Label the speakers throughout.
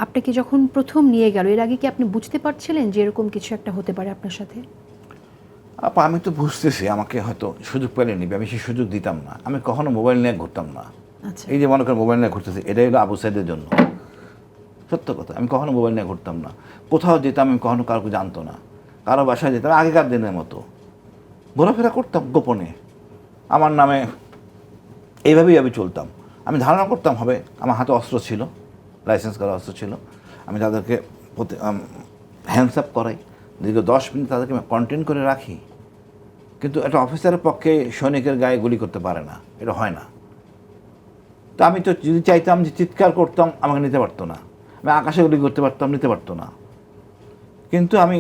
Speaker 1: আপনাকে যখন প্রথম নিয়ে গেল, এর আগে কি আপনি বুঝতে পারছিলেন যে এরকম কিছু একটা হতে পারে আপনার সাথে?
Speaker 2: আপা আমি তো বুঝতেছি আমাকে হয়তো সুযোগ পেলে নিবে, আমি সেই সুযোগ দিতাম না। আমি কখনো মোবাইল নিয়ে ঘুরতাম না।
Speaker 1: আচ্ছা।
Speaker 2: এই যে মনে করেন মোবাইল নিয়ে ঘুরতেছি, এটাই হলো আবু সাইদের জন্য। সত্য কথা, আমি কখনো মোবাইল নিয়ে ঘুরতাম না। কোথাও যেতাম আমি কখনো কাউকে জানতো না, কারো বাসায় যেতাম আগেকার দিনের মতো ঘোরাফেরা করতাম গোপনে। আমার নামে এইভাবেই আমি চলতাম। আমি ধারণা করতাম হবে আমার হাতে অস্ত্র ছিল, লাইসেন্স করা অস্ত্র ছিল। আমি তাদেরকে হ্যান্ডস আপ করাই, দীর্ঘ 10 মিনিট তাদেরকে কন্টেন করে রাখি। কিন্তু একটা অফিসারের পক্ষে সৈনিকের গায়ে গুলি করতে পারে না, এটা হয় না। তো আমি তো যদি চাইতাম যে চিৎকার করতাম, আমাকে নিতে পারতো না। আমি আকাশে গুলি করতে পারতাম, নিতে পারতো না। কিন্তু আমি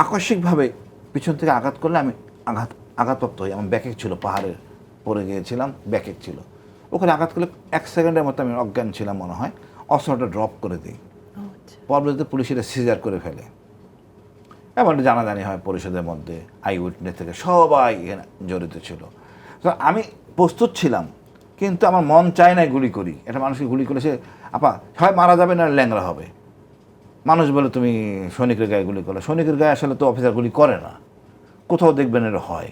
Speaker 2: আকস্মিকভাবে পিছন থেকে আঘাত করলে আমি আঘাতপ্রাপ্ত হই। আমার ব্যাকেক ছিল, পাহাড়ে পড়ে গিয়েছিলাম, ব্যাকেক ছিল। ওখানে আঘাত করলে 1 সেকেন্ডের মতো আমি অজ্ঞান ছিলাম মনে হয়, অস্ত্রটা ড্রপ করে দিই।
Speaker 1: আচ্ছা।
Speaker 2: পরবর্তীতে পুলিশ এটা সিজার করে ফেলে। এমন জানাজানি হয় পরিষদের মধ্যে, আই উইটনেস থেকে সবাই এখানে জড়িত ছিল। তো আমি প্রস্তুত ছিলাম, কিন্তু আমার মন চায় নাই গুলি করি। একটা মানুষকে গুলি করলে সে আপা হয় মারা যাবে না ল্যাংরা হবে। মানুষ বলে তুমি সৈনিকের গায়ে গুলি করলে, সৈনিকের গায়ে আসলে তো অফিসার গুলি করে না। কোথাও দেখবেন এটা হয়।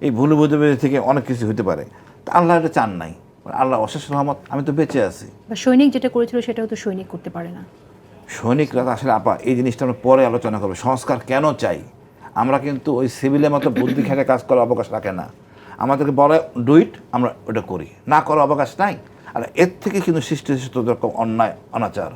Speaker 2: এই ভুল বোঝাবুঝি থেকে অনেক কিছু হতে পারে। তা আল্লাহ এটা চান নাই। আল্লাহ অশেষ রহমত, আমি তো বেঁচে আছি।
Speaker 1: বা সৈনিক যেটা করেছিল সেটাও তো সৈনিক করতে পারে না।
Speaker 2: সৈনিকরা আসলে আপা এই জিনিসটা আমরা পরে আলোচনা করবো, সংস্কার কেন চাই। আমরা কিন্তু ওই সিভিলের মতো বুদ্ধি খেটে কাজ করার অবকাশ রাখে না। আমাদেরকে বলে ডুইট, আমরা ওটা করি, না করার অবকাশ নাই। আর এর থেকে কিন্তু সৃষ্টি হচ্ছে তো রকম অন্যায় অনাচার।